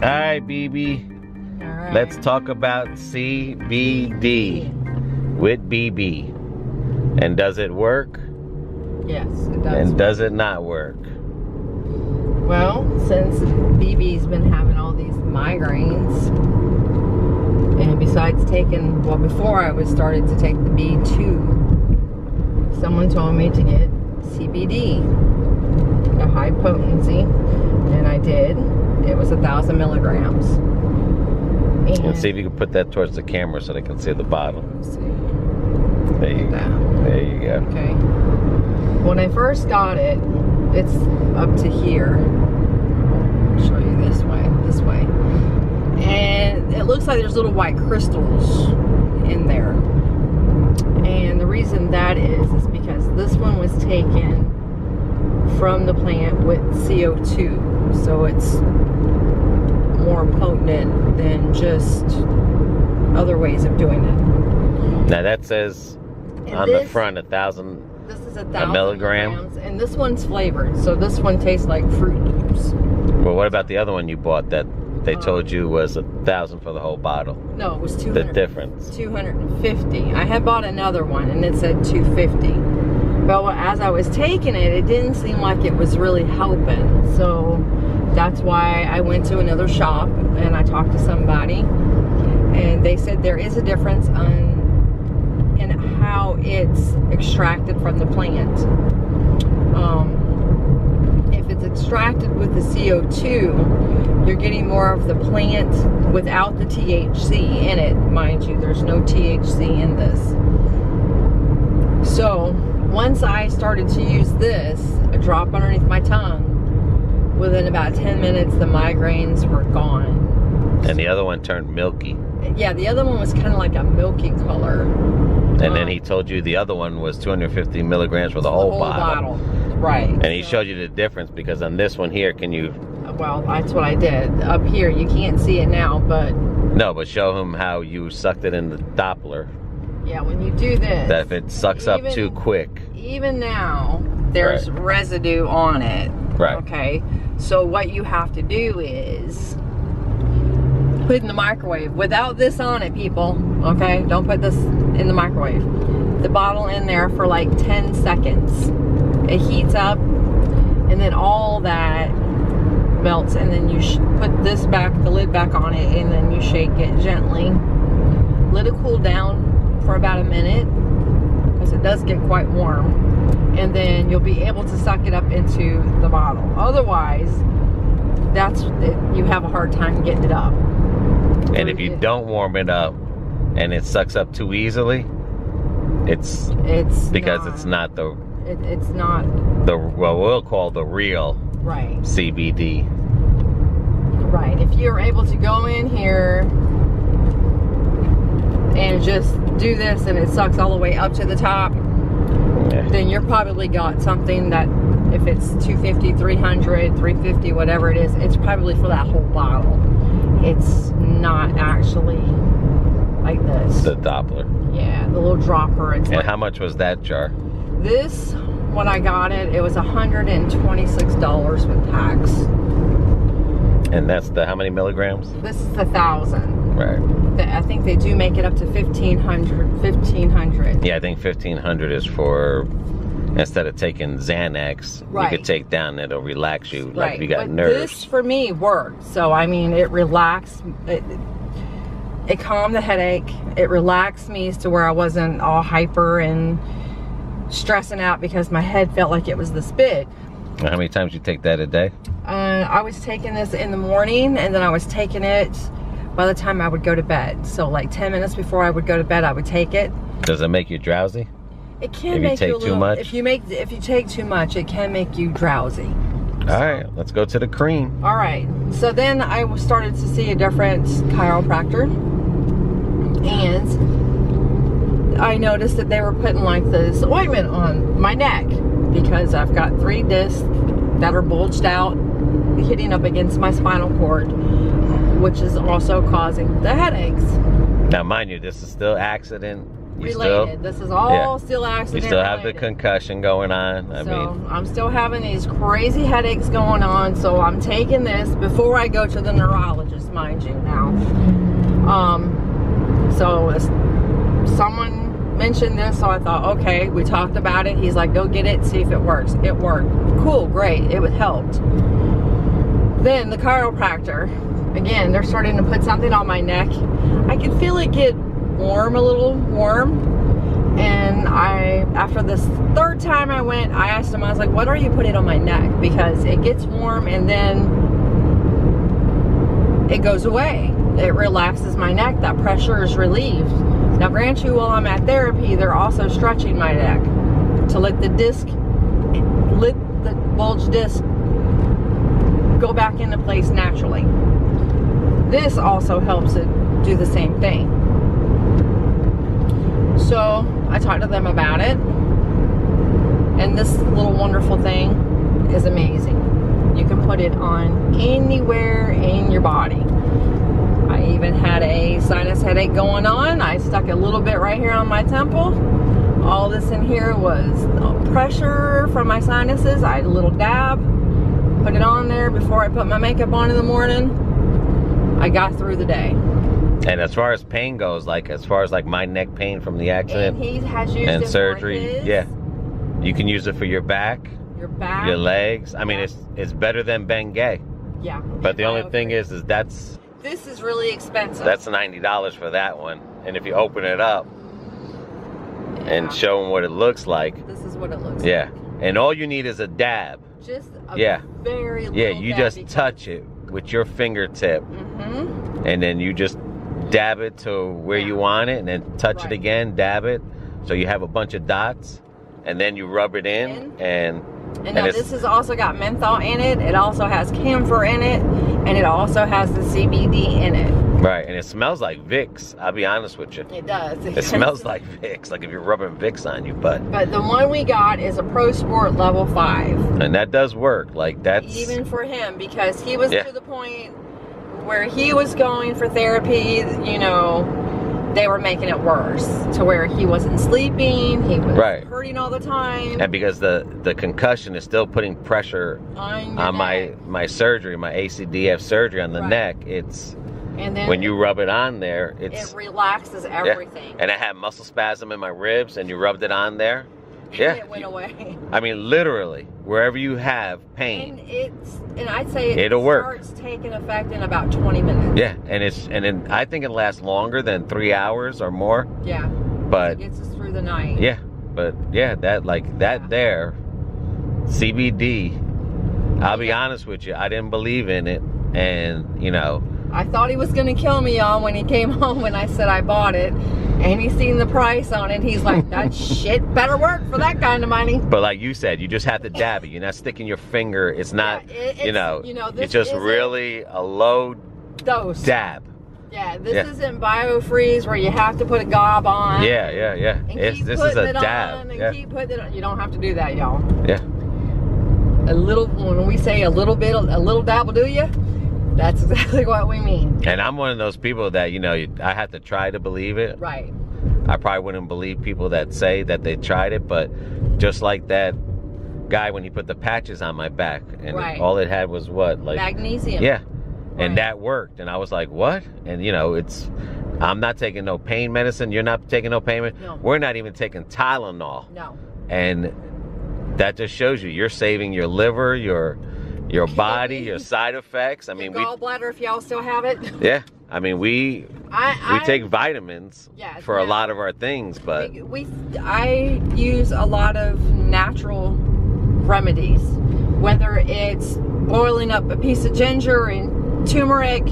Alright, BB. Alright. Let's talk about CBD with BB. And does it work? Yes, it does. And does it not work? Well, since BB's been having all these migraines, and besides taking, well, before I was started to take the B2, someone told me to get CBD, a high potency, and I did. It was 1,000 milligrams. And see if you can put that towards the camera so they can see the bottle. Let's see. There you go. Okay. When I first got it, it's up to here. I'll show you this way. And it looks like there's little white crystals in there. And the reason that is because this one was taken from the plant with CO2. So it's more potent than just other ways of doing it. Now that says on the front 1,000 This is 1,000 milligrams, and this one's flavored, so this one tastes like Fruit Loops. Well, what about the other one you bought that they told you was 1,000 for the whole bottle? No, it was 200. The difference. 250. I had bought another one, and it said 250. But as I was taking it, it didn't seem like it was really helping. So that's why I went to another shop and I talked to somebody, and they said there is a difference in how it's extracted from the plant. If it's extracted with the CO2, you're getting more of the plant without the THC in it. Mind you, there's no THC in this. So once I started to use this, a drop underneath my tongue, within about 10 minutes the migraines were gone. And the other one turned milky. Yeah, the other one was kind of like a milky color. And then he told you the other one was 250 milligrams for the whole bottle. Right. And he showed you the difference, because on this one here, can you... Well, that's what I did. Up here, you can't see it now, but... No, but show him how you sucked it in the Doppler. Yeah, when you do this... That if it sucks up too quick. Even now, there's residue on it. Right. Okay? So what you have to do is... put it in the microwave without this on it, people. Okay? Don't put this in the microwave. The bottle in there for like 10 seconds. It heats up, and then all that melts, and then you put this back, the lid back on it, and then you shake it gently. Let it cool down for about a minute, because it does get quite warm, and then you'll be able to suck it up into the bottle. Otherwise, you have a hard time getting it up. And if you don't warm it up and it sucks up too easily, it's because it's not the well, we'll call the real CBD. Right. If you're able to go in here and just do this and it sucks all the way up to the top, then you're probably got something that, if it's 250, 300, 350, whatever it is, it's probably for that whole bottle. It's not actually like this. The Doppler. Yeah, the little dropper. And how much was that jar? This, when I got it, it was $126 with tax. And that's the how many milligrams? This is 1,000. Right. I think they do make it up to 1,500. Yeah, I think 1,500 is for, instead of taking Xanax, you could take down, it'll relax you, like if you got nerves. This, for me, worked. So, I mean, it relaxed, it calmed the headache. It relaxed me to where I wasn't all hyper and stressing out because my head felt like it was this big. How many times you take that a day? I was taking this in the morning, and then I was taking it by the time I would go to bed. So like 10 minutes before I would go to bed, I would take it. Does it make you drowsy? It can make you a little, too much? If you take too much, it can make you drowsy. All right, let's go to the cream. All right, so then I started to see a different chiropractor, and I noticed that they were putting like this ointment on my neck because I've got 3 discs that are bulged out, hitting up against my spinal cord, which is also causing the headaches. Now, mind you, this is still accident related. This is all still accident You still have related. the concussion going on. I mean, I'm still having these crazy headaches going on, so I'm taking this before I go to the neurologist, mind you, now. So someone mentioned this, so I thought, okay, we talked about it. He's like, go get it, see if it works. It worked. Cool, great, it helped. Then the chiropractor, again, they're starting to put something on my neck. I could feel it get warm, a little warm. And after this third time I went, I asked him, I was like, what are you putting on my neck? Because it gets warm and then it goes away. It relaxes my neck. That pressure is relieved. Now, grant you, while I'm at therapy, they're also stretching my neck to let the bulge disc go back into place naturally. This also helps it do the same thing. So I talked to them about it, and this little wonderful thing is amazing. You can put it on anywhere in your body. I even had a sinus headache going on. I stuck a little bit right here on my temple. All this in here was pressure from my sinuses. I had a little dab, put it on there before I put my makeup on in the morning. I got through the day. And as far as pain goes, like as far as like my neck pain from the accident, and he has used and it surgery, for his, yeah, you can use it for your back, your legs. I mean, it's better than Bengay. Yeah. But the only thing is that's this is really expensive. That's $90 for that one. And if you open it up and show them what it looks like, this is what it looks like. like. And all you need is a dab. Just a very little you just touch it with your fingertip, and then you just dab it to where you want it, and then touch it again, dab it, so you have a bunch of dots, and then you rub it in, and now this has also got menthol in it. It also has camphor in it, and it also has the CBD in it. Right, and it smells like Vicks. I'll be honest with you. It does. It smells like Vicks, like if you're rubbing Vicks on your butt. But the one we got is a Pro Sport level 5. And that does work. Like that's even for him, because he was to the point where he was going for therapy, you know, they were making it worse to where he wasn't sleeping, he was hurting all the time. And because the concussion is still putting pressure on my surgery, my ACDF surgery on the neck, and then when you rub it on there, it relaxes everything. Yeah. And I had muscle spasm in my ribs, and you rubbed it on there. And it went away. I mean, literally, wherever you have pain, and I'd say it'll work. Starts taking effect in about 20 minutes. Yeah, and then I think it lasts longer than 3 hours or more. Yeah, but it gets us through the night. Yeah, but yeah, that there, CBD. I'll be honest with you, I didn't believe in it, and you know, I thought he was going to kill me, y'all, when he came home when I said I bought it. And he's seen the price on it. He's like, that shit better work for that kind of money. But like you said, you just have to dab it. You're not sticking your finger. It's not, it's just really a low dose dab. Yeah, this isn't BioFreeze where you have to put a gob on. Yeah. And this is a dab. Keep putting it on. You don't have to do that, y'all. Yeah. When we say a little dab will do you, that's exactly what we mean. And I'm one of those people that, you know, I have to try to believe it. Right. I probably wouldn't believe people that say that they tried it, but just like that guy when he put the patches on my back, and all it had was what? Like magnesium. Yeah. And that worked. And I was like, what? And you know, I'm not taking no pain medicine. You're not taking no pain medicine. No. We're not even taking Tylenol. No. And that just shows you're saving your liver, your body, your side effects. I mean, gallbladder, if y'all still have it. Yeah, I mean, we take vitamins for a lot of our things, but I use a lot of natural remedies, whether it's boiling up a piece of ginger and turmeric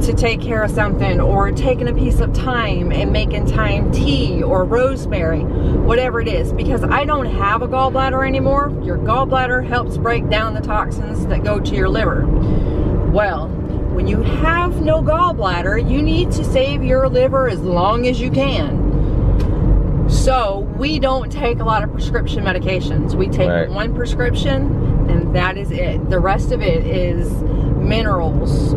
to take care of something, or taking a piece of thyme and making thyme tea, or rosemary, whatever it is, because I don't have a gallbladder anymore. Your gallbladder helps break down the toxins that go to your liver. Well, when you have no gallbladder, you need to save your liver as long as you can. So we don't take a lot of prescription medications. We take one prescription, and that is it. The rest of it is minerals,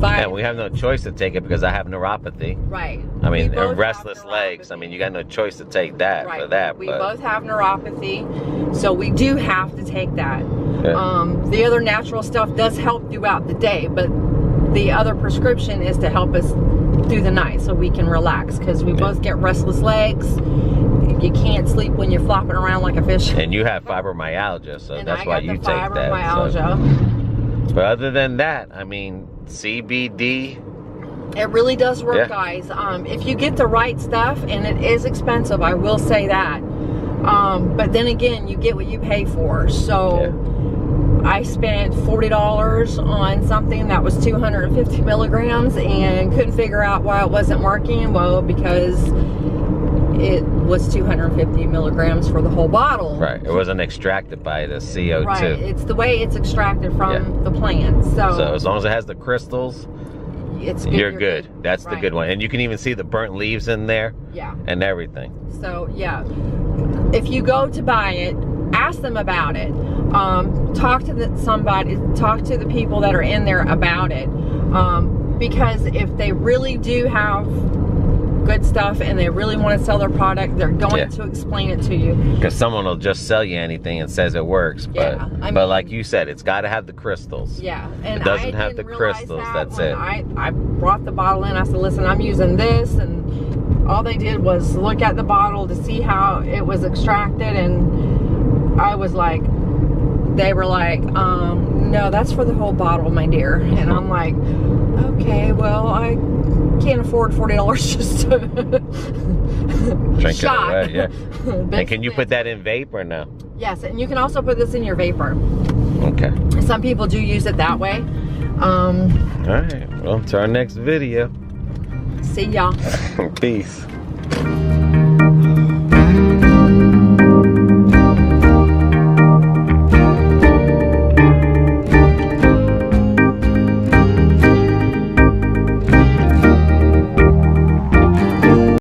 And we have no choice to take it because I have neuropathy. Right. I mean, and restless legs. I mean, you got no choice to take that for that. We both have neuropathy, so we do have to take that. Yeah. The other natural stuff does help throughout the day, but the other prescription is to help us through the night so we can relax, because we both get restless legs. You can't sleep when you're flopping around like a fish. And you have fibromyalgia, so and that's why you take that. Fibromyalgia. So. But other than that, I mean, CBD. It really does work, guys. If you get the right stuff, and it is expensive, I will say that. But then again, you get what you pay for. So I spent $40 on something that was 250 milligrams and couldn't figure out why it wasn't working. Well, because it was 250 milligrams for the whole bottle. Right. It wasn't extracted by the CO2. Right. It's the way it's extracted from the plant. So as long as it has the crystals, it's good, you're good. That's the good one. And you can even see the burnt leaves in there. Yeah. And everything. So if you go to buy it, ask them about it. Talk to somebody. Talk to the people that are in there about it. Because if they really do have good stuff and they really want to sell their product, they're going to explain it to you. Because someone will just sell you anything and says it works, but but like you said, it's got to have the crystals. Yeah, and it doesn't have the crystals. That's it. I brought the bottle in. I said, listen, I'm using this, and all they did was look at the bottle to see how it was extracted, and I was like, they were like, no, that's for the whole bottle, my dear. And I'm like, okay, well, I can't afford $40 just to drink shot. It away, yeah. And can you put that in vape or no? Yes, and you can also put this in your vapor. Okay. Some people do use it that way. All right, well, to our next video. See y'all. Peace.